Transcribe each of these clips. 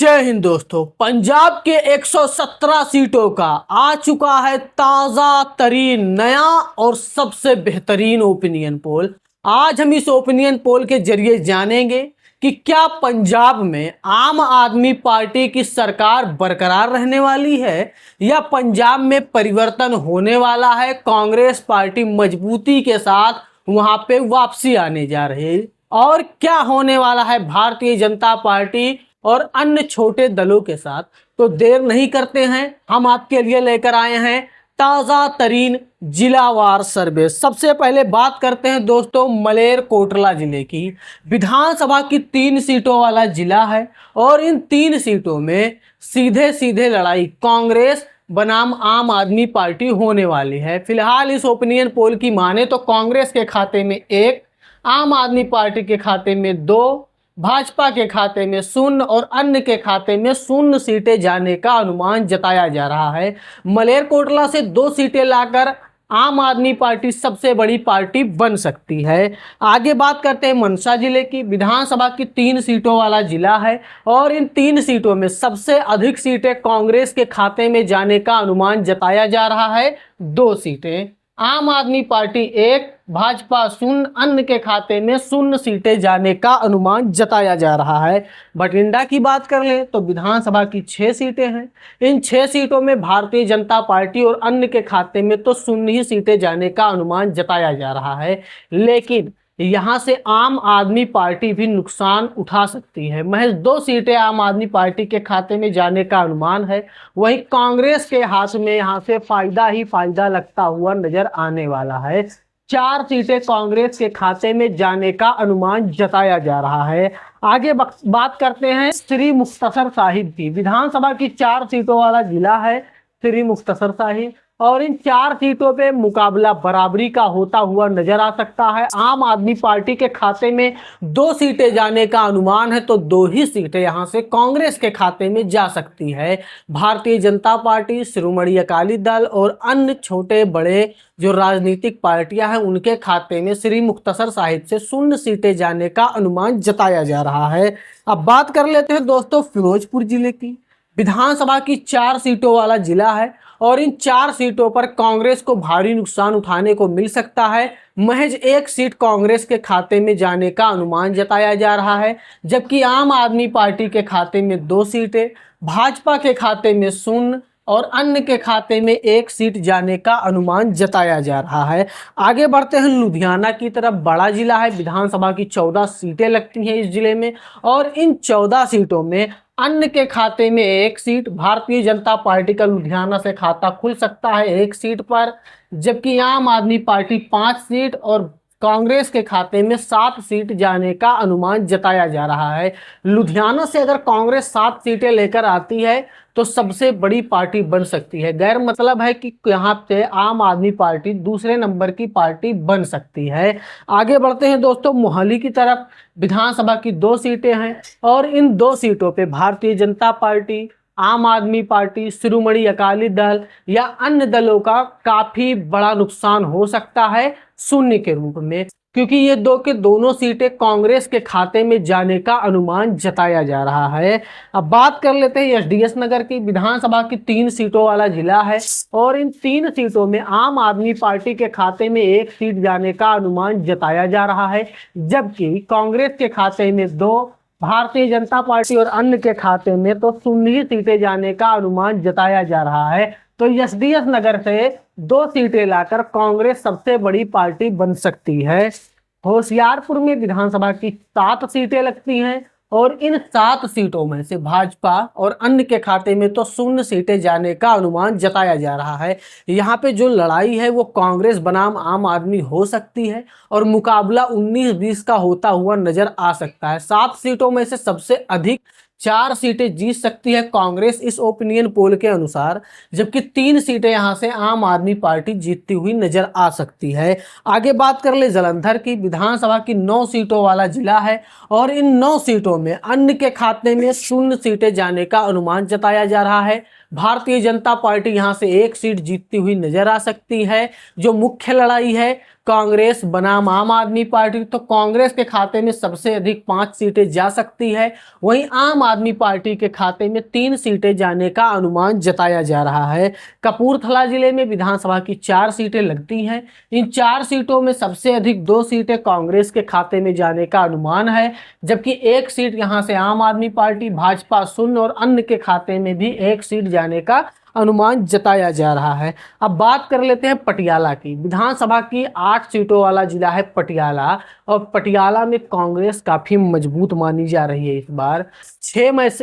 जय हिंद दोस्तों। पंजाब के 117 सीटों का आ चुका है ताज़ा तरीन नया और सबसे बेहतरीन ओपिनियन पोल। आज हम इस ओपिनियन पोल के जरिए जानेंगे कि क्या पंजाब में आम आदमी पार्टी की सरकार बरकरार रहने वाली है या पंजाब में परिवर्तन होने वाला है, कांग्रेस पार्टी मजबूती के साथ वहां पे वापसी आने जा रही है, और क्या होने वाला है भारतीय जनता पार्टी और अन्य छोटे दलों के साथ। तो देर नहीं करते हैं, हम आपके लिए लेकर आए हैं ताज़ा तरीन जिलावार सर्वे। सबसे पहले बात करते हैं दोस्तों मलेरकोटला जिले की। विधानसभा की 3 सीटों वाला जिला है और इन 3 सीटों में सीधे सीधे लड़ाई कांग्रेस बनाम आम आदमी पार्टी होने वाली है। फिलहाल इस ओपिनियन पोल की माने तो कांग्रेस के खाते में 1, आम आदमी पार्टी के खाते में 2, भाजपा के खाते में 0 और अन्य के खाते में 0 सीटें जाने का अनुमान जताया जा रहा है। मलेरकोटला से 2 सीटें लाकर आम आदमी पार्टी सबसे बड़ी पार्टी बन सकती है। आगे बात करते हैं मनसा जिले की। विधानसभा की 3 सीटों वाला जिला है और इन 3 सीटों में सबसे अधिक सीटें कांग्रेस के खाते में जाने का अनुमान जताया जा रहा है। 2 सीटें, आम आदमी पार्टी 1, भाजपा 0, अन्य के खाते में 0 सीटें जाने का अनुमान जताया जा रहा है। बठिंडा की बात कर लें तो विधानसभा की 6 सीटें हैं। इन 6 सीटों में भारतीय जनता पार्टी और अन्य के खाते में तो 0 ही सीटें जाने का अनुमान जताया जा रहा है, लेकिन यहां से आम आदमी पार्टी भी नुकसान उठा सकती है। महज 2 सीटें आम आदमी पार्टी के खाते में जाने का अनुमान है, वहीं कांग्रेस के हाथ में यहां से फायदा ही फायदा लगता हुआ नजर आने वाला है। 4 सीटें कांग्रेस के खाते में जाने का अनुमान जताया जा रहा है। आगे बात करते हैं श्री मुख्तसर साहिब की। विधानसभा की 4 सीटों वाला जिला है श्री मुख्तसर साहिब, और इन 4 सीटों पे मुकाबला बराबरी का होता हुआ नजर आ सकता है। आम आदमी पार्टी के खाते में 2 सीटें जाने का अनुमान है, तो 2 ही सीटें यहां से कांग्रेस के खाते में जा सकती है। भारतीय जनता पार्टी, शिरोमणि अकाली दल और अन्य छोटे बड़े जो राजनीतिक पार्टियां हैं उनके खाते में श्री मुख्तसर साहिब से 0 सीटें जाने का अनुमान जताया जा रहा है। अब बात कर लेते हैं दोस्तों फिरोजपुर जिले की। विधानसभा की 4 सीटों वाला जिला है और इन 4 सीटों पर कांग्रेस को भारी नुकसान उठाने को मिल सकता है। महज 1 सीट कांग्रेस के खाते में जाने का अनुमान जताया जा रहा है, जबकि आम आदमी पार्टी के खाते में 2 सीटें, भाजपा के खाते में 0 और अन्य के खाते में 1 सीट जाने का अनुमान जताया जा रहा है। आगे बढ़ते हैं लुधियाना की तरफ। बड़ा जिला है, विधानसभा की 14 सीटें लगती हैं इस जिले में, और इन 14 सीटों में अन्य के खाते में 1 सीट, भारतीय जनता पार्टी का लुधियाना से खाता खुल सकता है 1 सीट पर, जबकि आम आदमी पार्टी 5 सीट और कांग्रेस के खाते में 7 सीट जाने का अनुमान जताया जा रहा है। लुधियाना से अगर कांग्रेस 7 सीटें लेकर आती है तो सबसे बड़ी पार्टी बन सकती है। गैर मतलब है कि यहाँ पे आम आदमी पार्टी दूसरे नंबर की पार्टी बन सकती है। आगे बढ़ते हैं दोस्तों मोहाली की तरफ। विधानसभा की 2 सीटें हैं और इन 2 सीटों पे भारतीय जनता पार्टी, आम आदमी पार्टी, शिरोमणि अकाली दल या अन्य दलों का काफी बड़ा नुकसान हो सकता है 0 के रूप में, क्योंकि ये 2 के दोनों सीटें कांग्रेस के खाते में जाने का अनुमान जताया जा रहा है। अब बात कर लेते हैं एसडीएस नगर की। विधानसभा की 3 सीटों वाला जिला है और इन 3 सीटों में आम आदमी पार्टी के खाते में 1 सीट जाने का अनुमान जताया जा रहा है, जबकि कांग्रेस के खाते में 2, भारतीय जनता पार्टी और अन्य के खाते में तो 0 ही सीटें जाने का अनुमान जताया जा रहा है। तो एसडीएस नगर से 2 सीटें लाकर कांग्रेस सबसे बड़ी पार्टी बन सकती है। होशियारपुर में विधानसभा की 7 सीटें लगती हैं और इन 7 सीटों में से भाजपा और अन्य के खाते में तो 0 सीटें जाने का अनुमान जताया जा रहा है। यहाँ पे जो लड़ाई है वो कांग्रेस बनाम आम आदमी हो सकती है और मुकाबला 19-20 का होता हुआ नजर आ सकता है। 7 सीटों में से सबसे अधिक 4 सीटें जीत सकती है कांग्रेस इस ओपिनियन पोल के अनुसार, जबकि 3 सीटें यहां से आम आदमी पार्टी जीतती हुई नजर आ सकती है। आगे बात कर ले जालंधर की। विधानसभा की 9 सीटों वाला जिला है और इन 9 सीटों में अन्य के खाते में 0 सीटें जाने का अनुमान जताया जा रहा है। भारतीय जनता पार्टी यहां से 1 सीट जीतती हुई नजर आ सकती है। जो मुख्य लड़ाई है कांग्रेस बनाम आम आदमी पार्टी। तो कांग्रेस के खाते में सबसे अधिक 5 सीटें जा सकती है, वहीं आम आदमी पार्टी के खाते में 3 सीटें जाने का अनुमान जताया जा रहा है। कपूरथला जिले में विधानसभा की 4 सीटें लगती हैं। इन 4 सीटों में सबसे अधिक 2 सीटें कांग्रेस के खाते में जाने का अनुमान है, जबकि 1 सीट यहां से आम आदमी पार्टी, भाजपा शून्य और अन्य के खाते में भी 1 सीट जाने का अनुमान जताया जा रहा है। अब बात कर लेते हैं पटियाला की। विधानसभा की 8 सीटों वाला जिला है पटियाला, और पटियाला में कांग्रेस काफी मजबूत मानी जा रही है। इस बार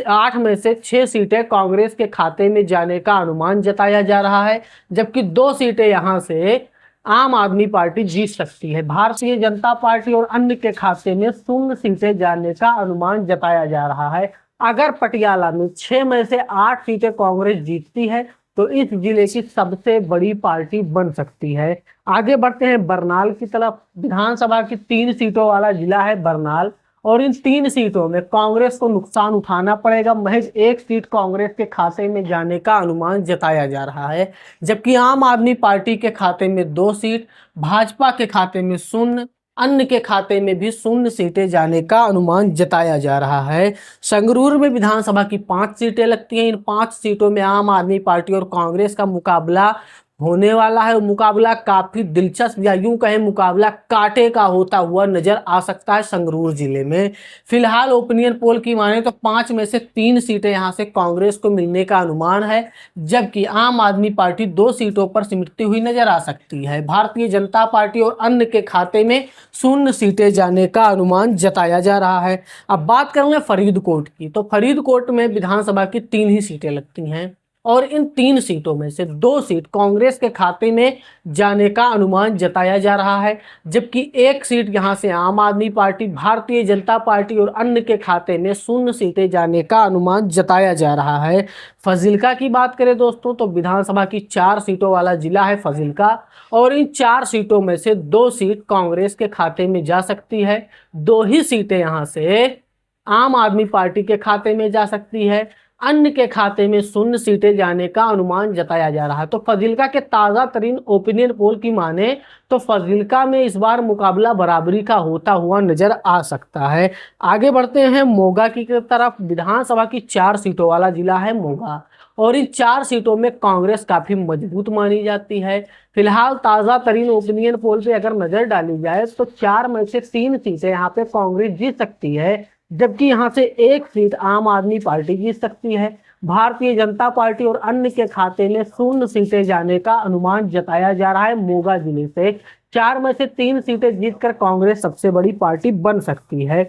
8 में से 6 सीटें कांग्रेस के खाते में जाने का अनुमान जताया जा रहा है, जबकि 2 सीटें यहां से आम आदमी पार्टी जीत सकती है। भारतीय जनता पार्टी और अन्य के खाते में 0 सीटें जाने का अनुमान जताया जा रहा है। अगर पटियाला में 6 में से 8 सीटें कांग्रेस जीतती है तो इस जिले की सबसे बड़ी पार्टी बन सकती है। आगे बढ़ते हैं बरनाल की तरफ। विधानसभा की 3 सीटों वाला जिला है बरनाल, और इन 3 सीटों में कांग्रेस को नुकसान उठाना पड़ेगा। महज 1 सीट कांग्रेस के खाते में जाने का अनुमान जताया जा रहा है, जबकि आम आदमी पार्टी के खाते में 2 सीट, भाजपा के खाते में 0, अन्य के खाते में भी 0 सीटें जाने का अनुमान जताया जा रहा है। संगरूर में विधानसभा की 5 सीटें लगती हैं। इन 5 सीटों में आम आदमी पार्टी और कांग्रेस का मुकाबला होने वाला है। मुकाबला काफी दिलचस्प, या यूं कहें मुकाबला कांटे का होता हुआ नजर आ सकता है संगरूर जिले में। फिलहाल ओपिनियन पोल की माने तो 5 में से 3 सीटें यहां से कांग्रेस को मिलने का अनुमान है, जबकि आम आदमी पार्टी 2 सीटों पर सिमटती हुई नजर आ सकती है। भारतीय जनता पार्टी और अन्य के खाते में 0 सीटें जाने का अनुमान जताया जा रहा है। अब बात करेंगे फरीदकोट की। तो फरीदकोट में विधानसभा की 3 ही सीटें लगती हैं, और इन 3 सीटों में से 2 सीट कांग्रेस के खाते में जाने का अनुमान जताया जा रहा है, जबकि 1 सीट यहां से आम आदमी पार्टी, भारतीय जनता पार्टी और अन्य के खाते में 0 सीटें जाने का अनुमान जताया जा रहा है। फाजिल्का की बात करें दोस्तों, तो विधानसभा की 4 सीटों वाला जिला है फाजिल्का, और इन 4 सीटों में से 2 सीट कांग्रेस के खाते में जा सकती है। 2 ही सीटें यहां से आम आदमी पार्टी के खाते में जा सकती है, अन्य के खाते में 0 सीटें जाने का अनुमान जताया जा रहा है। तो फाजिल्का के ताज़ा तरीन ओपिनियन पोल की माने तो फाजिल्का में इस बार मुकाबला बराबरी का होता हुआ नजर आ सकता है। आगे बढ़ते हैं मोगा की तरफ। विधानसभा की 4 सीटों वाला जिला है मोगा, और इन 4 सीटों में कांग्रेस काफी मजबूत मानी जाती है। फिलहाल ताज़ा तरीन ओपिनियन पोल पे अगर नजर डाली जाए तो 4 में से 3 सीटें यहाँ पे कांग्रेस जीत सकती है, जबकि यहां से 1 सीट आम आदमी पार्टी जीत सकती है। भारतीय जनता पार्टी और अन्य के खाते में 0 सीटें जाने का अनुमान जताया जा रहा है। मोगा जिले से 4 में से 3 सीटें जीतकर कांग्रेस सबसे बड़ी पार्टी बन सकती है।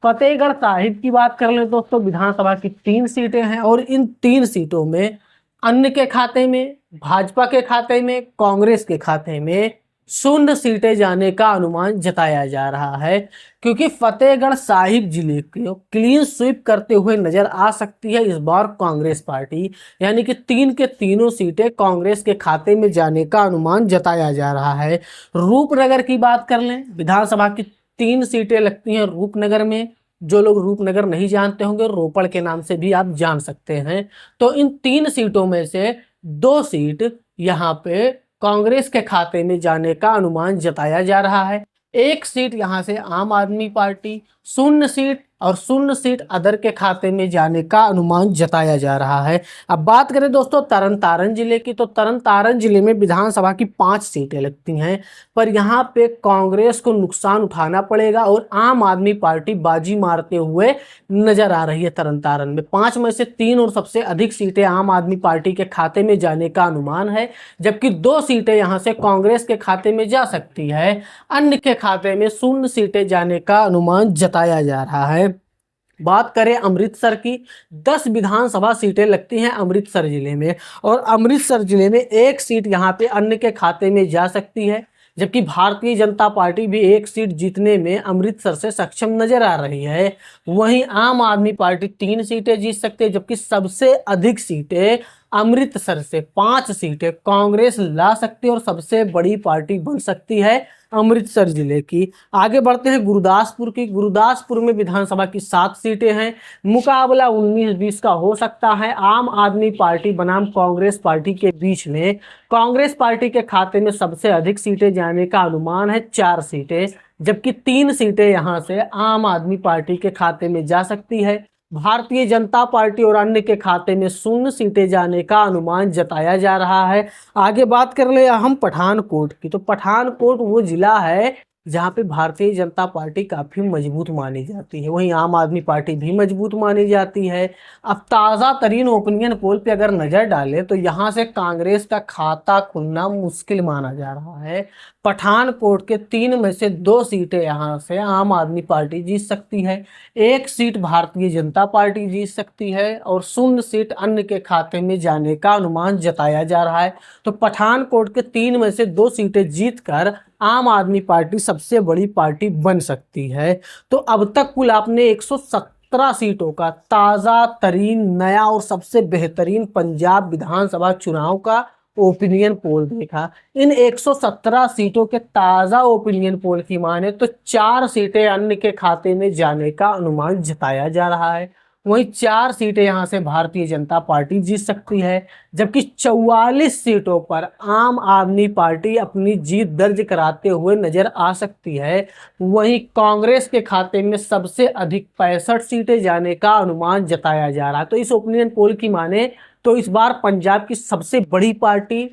फतेहगढ़ साहिब की बात कर लें दोस्तों, विधानसभा की 3 सीटें हैं, और इन 3 सीटों में अन्य के खाते में, भाजपा के खाते में, कांग्रेस के खाते में 0 सीटें जाने का अनुमान जताया जा रहा है, क्योंकि फतेहगढ़ साहिब जिले को क्लीन स्वीप करते हुए नजर आ सकती है इस बार कांग्रेस पार्टी, यानी कि 3 के तीनों सीटें कांग्रेस के खाते में जाने का अनुमान जताया जा रहा है। रूपनगर की बात कर लें, विधानसभा की 3 सीटें लगती हैं रूपनगर में। जो लोग रूपनगर नहीं जानते होंगे, रोपड़ के नाम से भी आप जान सकते हैं। तो इन 3 सीटों में से 2 सीट यहाँ पे कांग्रेस के खाते में जाने का अनुमान जताया जा रहा है। 1 सीट यहां से आम आदमी पार्टी, 0 सीट और 0 सीट अदर के खाते में जाने का अनुमान जताया जा रहा है। अब बात करें दोस्तों तरन जिले की, तो तरन जिले में विधानसभा की 5 सीटें लगती हैं, पर यहाँ पे कांग्रेस को नुकसान उठाना पड़ेगा और आम आदमी पार्टी बाजी मारते हुए नजर आ रही है। तरन में 5 में से 3 और सबसे अधिक सीटें आम आदमी पार्टी के खाते में जाने का अनुमान है, जबकि 2 सीटें यहाँ से कांग्रेस के खाते में जा सकती है। अन्य के खाते में 0 सीटें जाने का अनुमान जताया जा रहा है। बात करें अमृतसर की, 10 विधानसभा सीटें लगती हैं अमृतसर जिले में, और अमृतसर जिले में 1 सीट यहाँ पे अन्य के खाते में जा सकती है, जबकि भारतीय जनता पार्टी भी 1 सीट जीतने में अमृतसर से सक्षम नजर आ रही है। वहीं आम आदमी पार्टी 3 सीटें जीत सकती है, जबकि सबसे अधिक सीटें अमृतसर से 5 सीटें कांग्रेस ला सकती है और सबसे बड़ी पार्टी बन सकती है अमृतसर जिले की। आगे बढ़ते हैं गुरदासपुर की। गुरदासपुर में विधानसभा की 7 सीटें हैं। मुकाबला 19-20 का हो सकता है आम आदमी पार्टी बनाम कांग्रेस पार्टी के बीच में। कांग्रेस पार्टी के खाते में सबसे अधिक सीटें जाने का अनुमान है 4 सीटें, जबकि 3 सीटें यहां से आम आदमी पार्टी के खाते में जा सकती है। भारतीय जनता पार्टी और अन्य के खाते में 0 सीटें जाने का अनुमान जताया जा रहा है। आगे बात कर ले हम पठानकोट की। तो पठानकोट वो जिला है जहां पे भारतीय जनता पार्टी काफी मजबूत मानी जाती है, वहीं आम आदमी पार्टी भी मजबूत मानी जाती है। अब ताज़ा तरीन ओपिनियन पोल पे अगर नजर डालें तो यहाँ से कांग्रेस का खाता खुलना मुश्किल माना जा रहा है। पठानकोट के 3 में से 2 सीटें यहाँ से आम आदमी पार्टी जीत सकती है, 1 सीट भारतीय जनता पार्टी जीत सकती है और 0 सीट अन्य के खाते में जाने का अनुमान जताया जा रहा है। तो पठानकोट के 3 में से 2 सीटें जीतकर आम आदमी पार्टी सबसे बड़ी पार्टी बन सकती है। तो अब तक कुल आपने 117 सीटों का ताज़ा तरीन नया और सबसे बेहतरीन पंजाब विधानसभा चुनाव का ओपिनियन पोल देखा। इन 117 सीटों के ताज़ा ओपिनियन पोल की माने तो 4 सीटें अन्य के खाते में जाने का अनुमान जताया जा रहा है, वहीं 4 सीटें यहां से भारतीय जनता पार्टी जीत सकती है, जबकि 44 सीटों पर आम आदमी पार्टी अपनी जीत दर्ज कराते हुए नजर आ सकती है। वहीं कांग्रेस के खाते में सबसे अधिक 65 सीटें जाने का अनुमान जताया जा रहा है। तो इस ओपिनियन पोल की माने तो इस बार पंजाब की सबसे बड़ी पार्टी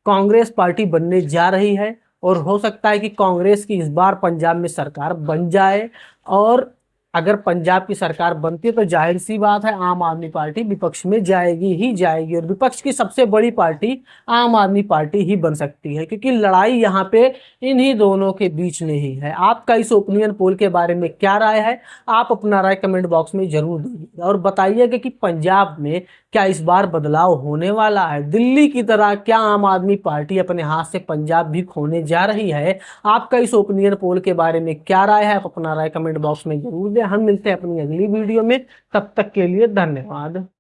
कांग्रेस पार्टी बनने जा रही है और हो सकता है कि कांग्रेस की इस बार पंजाब में सरकार बन जाए। और अगर पंजाब की सरकार बनती है तो जाहिर सी बात है आम आदमी पार्टी विपक्ष में जाएगी ही जाएगी और विपक्ष की सबसे बड़ी पार्टी आम आदमी पार्टी ही बन सकती है, क्योंकि लड़ाई यहाँ पे इन्हीं दोनों के बीच में ही है। आपका इस ओपिनियन पोल के बारे में क्या राय है, आप अपना राय कमेंट बॉक्स में जरूर दीजिएगा और बताइएगा कि पंजाब में क्या इस बार बदलाव होने वाला है। दिल्ली की तरह क्या आम आदमी पार्टी अपने हाथ से पंजाब भी खोने जा रही है। आपका इस ओपिनियन पोल के बारे में क्या राय है, आप अपना राय कमेंट बॉक्स में जरूर दें। हम मिलते हैं अपनी अगली वीडियो में, तब तक के लिए धन्यवाद।